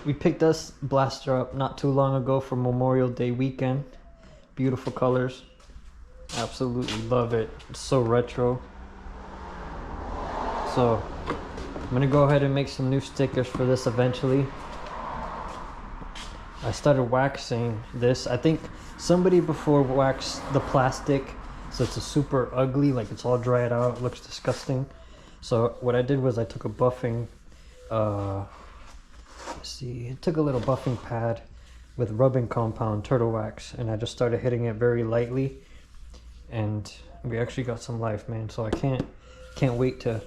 we picked this blaster up not too long ago for Memorial Day weekend. Beautiful colors. Absolutely love it. It's so retro. So I'm gonna go ahead and make some new stickers for this eventually. I started waxing this. I think somebody before waxed the plastic, so it's a super ugly, like it's all dried out, it looks disgusting. So what I did was I took a buffing, took a little buffing pad with rubbing compound, turtle wax, and I just started hitting it very lightly, and we actually got some life, man. So I can't wait to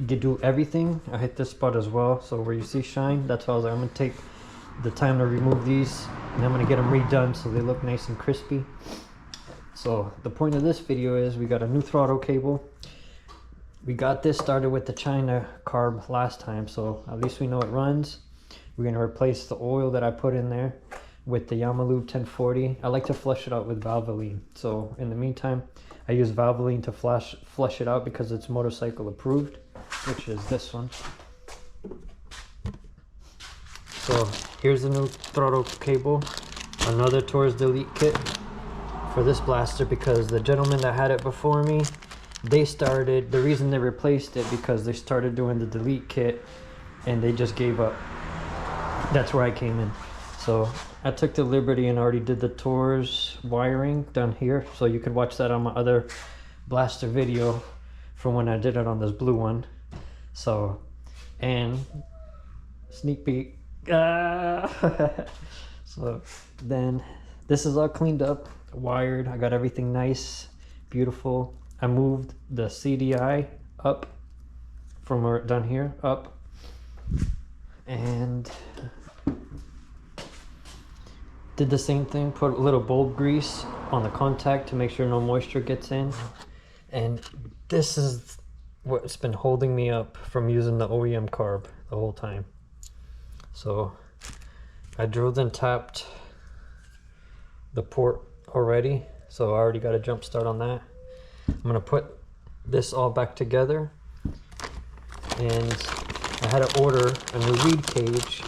do everything. I hit this spot as well, so where you see shine, that's why I was like, I'm gonna take the time to remove these, and I'm gonna get them redone so they look nice and crispy. So the point of this video is we got a new throttle cable. We got this started with the China carb last time, so at least we know it runs. We're gonna replace the oil that I put in there with the Yamaha 1040. I like to flush it out with Valvoline. So in the meantime, I use Valvoline to flush it out because it's motorcycle approved, which is this one. So here's the new throttle cable, another Taurus delete kit for this blaster, because the gentleman that had it before me, the reason they replaced it because they started doing the delete kit and they just gave up. That's where I came in. So I took the liberty and already did the Taurus wiring down here, so you could watch that on my other blaster video from when I did it on this blue one. So, and sneak peek. So then this is all cleaned up, wired. I got everything nice, beautiful. I moved the CDI up from down here up, and did the same thing, put a little bulb grease on the contact to make sure no moisture gets in. And this is what's been holding me up from using the OEM carb the whole time. So I drilled and tapped the port already, so I already got a jump start on that. I'm gonna put this all back together, and I had to order a new lead cage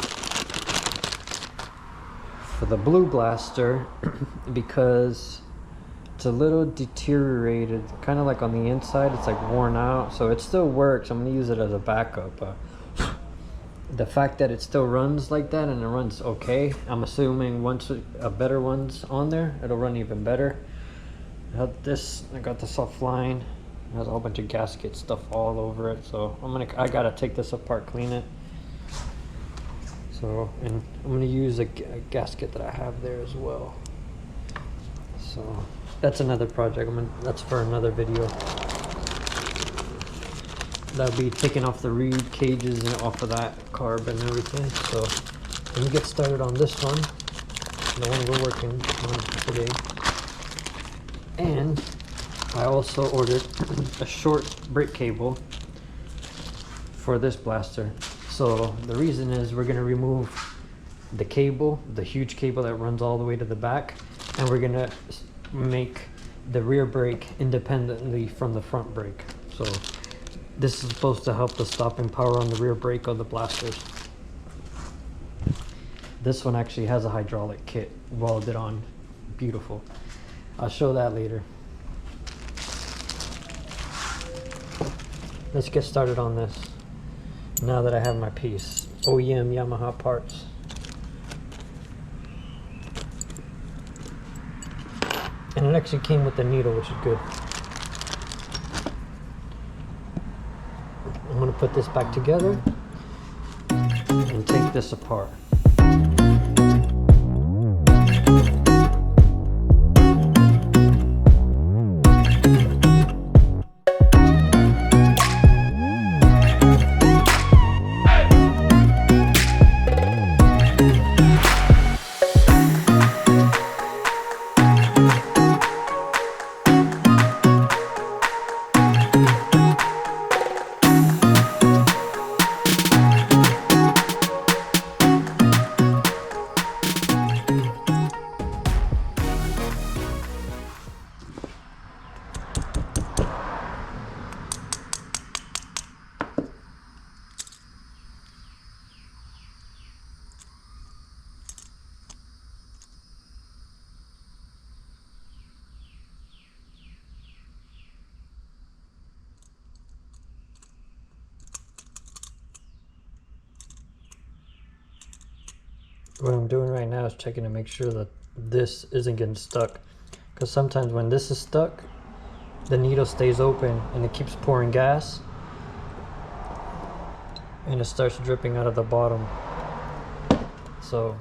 for the blue blaster because it's a little deteriorated, kind of like on the inside, it's like worn out. So it still works. I'm gonna use it as a backup. The fact that it still runs like that, and it runs okay, I'm assuming once a better one's on there, it'll run even better. I got this offline. It has a whole bunch of gasket stuff all over it, so I gotta take this apart, clean it. So, and I'm gonna use a gasket that I have there as well. So that's another project. That's for another video. That'll be taking off the reed cages and off of that carb and everything. So let me get started on this one, the one we're working on today. And I also ordered a short brake cable for this blaster. So the reason is we're gonna remove the cable, the huge cable that runs all the way to the back, and we're gonna make the rear brake independently from the front brake. So this is supposed to help the stopping power on the rear brake of the blasters. This one actually has a hydraulic kit welded on. Beautiful. I'll show that later. Let's get started on this now that I have my piece. OEM Yamaha parts. And it actually came with the needle, which is good. I'm gonna put this back together and take this apart. What I'm doing right now is checking to make sure that this isn't getting stuck, because sometimes when this is stuck, the needle stays open and it keeps pouring gas and it starts dripping out of the bottom. So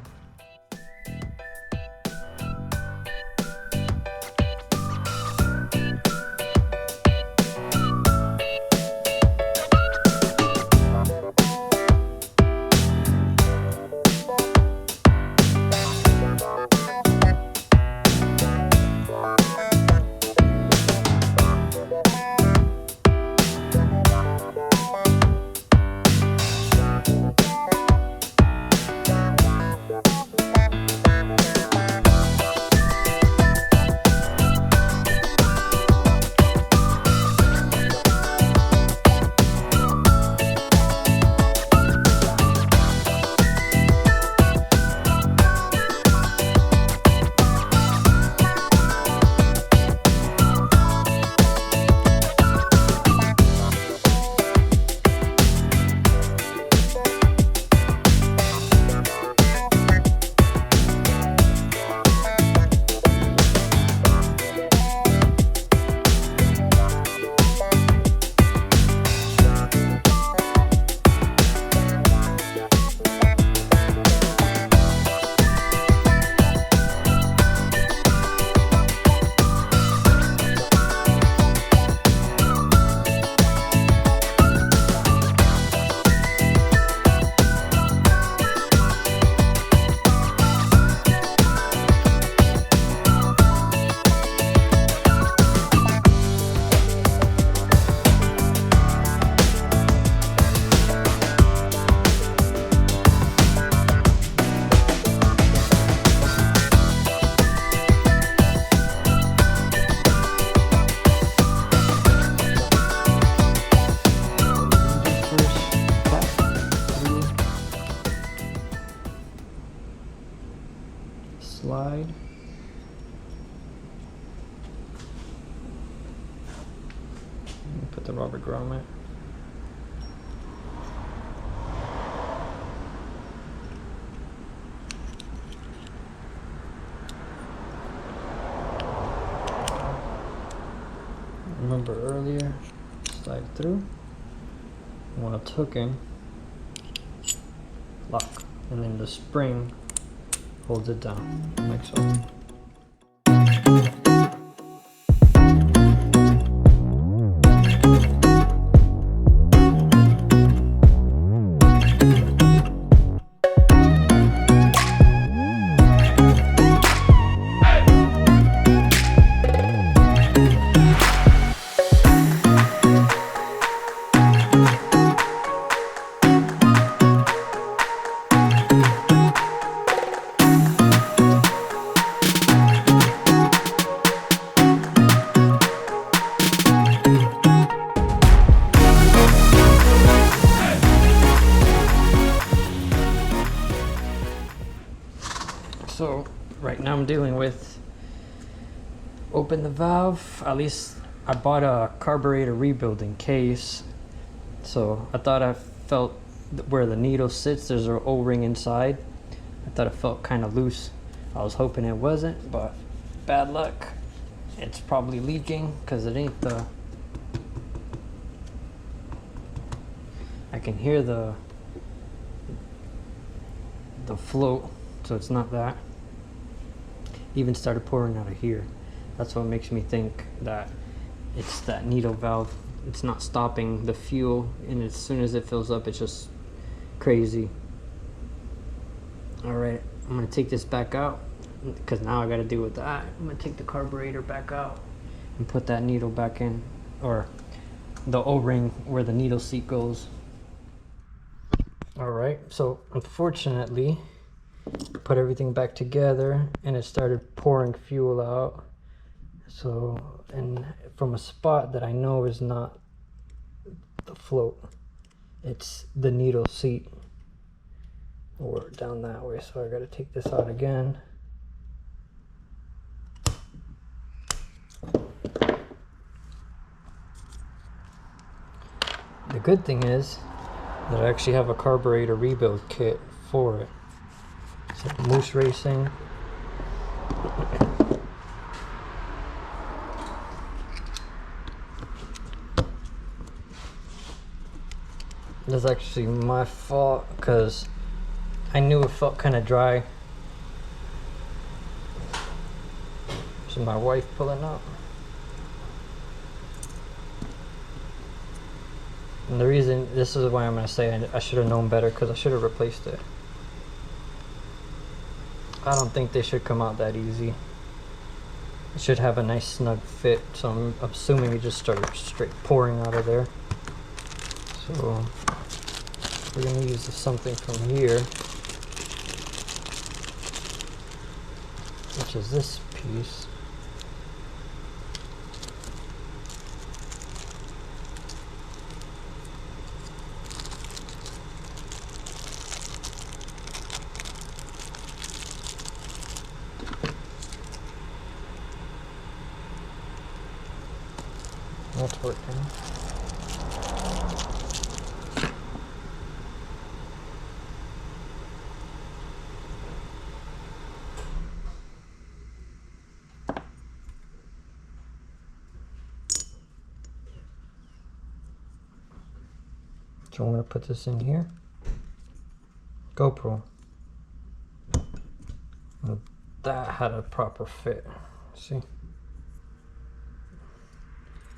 slide. Put the rubber grommet. Remember earlier, slide through. When it's hooking, lock, and then the spring holds it down, like so. So right now I'm dealing with open the valve. At least I bought a carburetor rebuilding case, so I thought I felt where the needle sits, there's an O-ring inside. I thought it felt kind of loose. I was hoping it wasn't, but bad luck. It's probably leaking because it ain't the... I can hear the float, so it's not that. Even started pouring out of here. That's what makes me think that it's that needle valve. It's not stopping the fuel, and as soon as it fills up, it's just crazy. All right, I'm gonna take this back out because now I got to deal with that. I'm gonna take the carburetor back out and put that needle back in, or the O-ring where the needle seat goes. All right, so unfortunately, put everything back together and it started pouring fuel out. So, and from a spot that I know is not the float, it's the needle seat, or down that way. So I got to take this out again. The good thing is that I actually have a carburetor rebuild kit for it. Some moose racing. That's actually my fault because I knew it felt kind of dry. So my wife pulling up. And the reason, this is why I'm going to say I should have known better, because I should have replaced it. I don't think they should come out that easy. It should have a nice snug fit, so I'm assuming it just started straight pouring out of there. So we're going to use something from here, which is this piece. That's working. So I'm going to put this in here. GoPro. And that had a proper fit. See?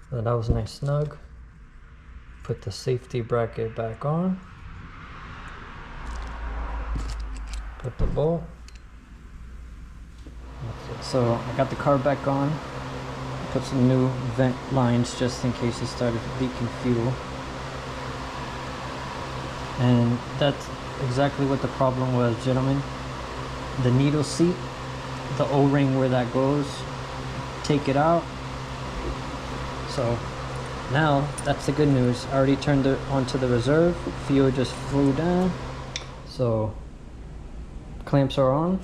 So that was nice snug. Put the safety bracket back on. Put the bolt. So I got the car back on. Put some new vent lines just in case it started leaking fuel. And that's exactly what the problem was, gentlemen. The needle seat, the O-ring where that goes, take it out. So now that's the good news. I already turned it onto the reserve. Fuel just flew down. So clamps are on.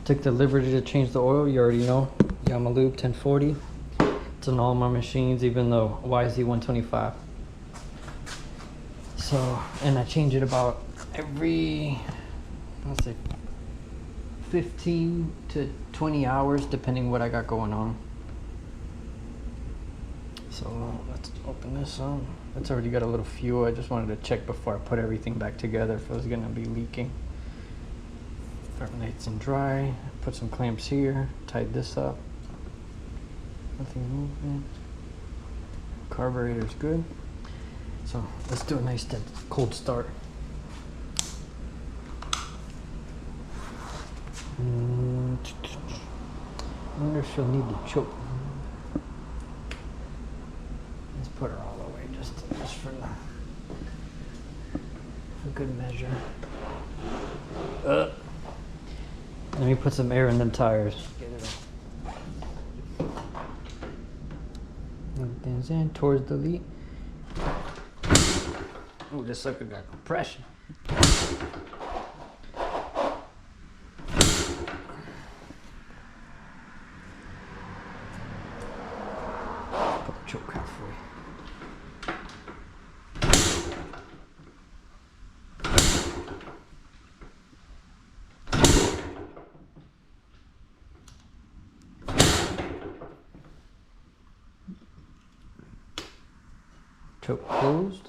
Took the liberty to change the oil. You already know, Yamaha Lube 1040. It's on all my machines, even the YZ125. So, and I change it about every, let's say, 15 to 20 hours, depending what I got going on. So let's open this up. It's already got a little fuel. I just wanted to check before I put everything back together if it was gonna be leaking. Nice and dry. Put some clamps here. Tied this up. Nothing moving. Carburetor's good. So let's do a nice cold start. I wonder if she'll need the choke. Let's put her all the way just for good measure. Let me put some air in them tires. Get it up. Things in towards the lead. Oh, this sucker got compression. Put the choke halfway. Choke closed.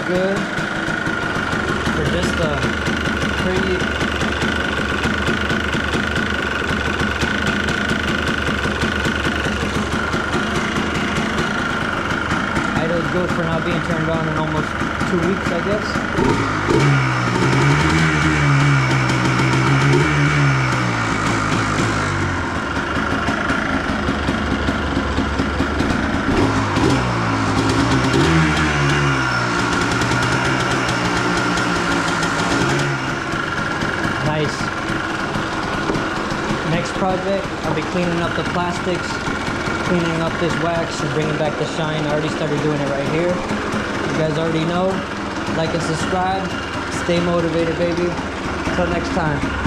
Good for just a pretty idle's good for not being turned on in almost 2 weeks, I guess. project. I'll be cleaning up the plastics, cleaning up this wax, and bringing back the shine. I already started doing it right here. You guys already know. Like and subscribe. Stay motivated, baby. Until next time.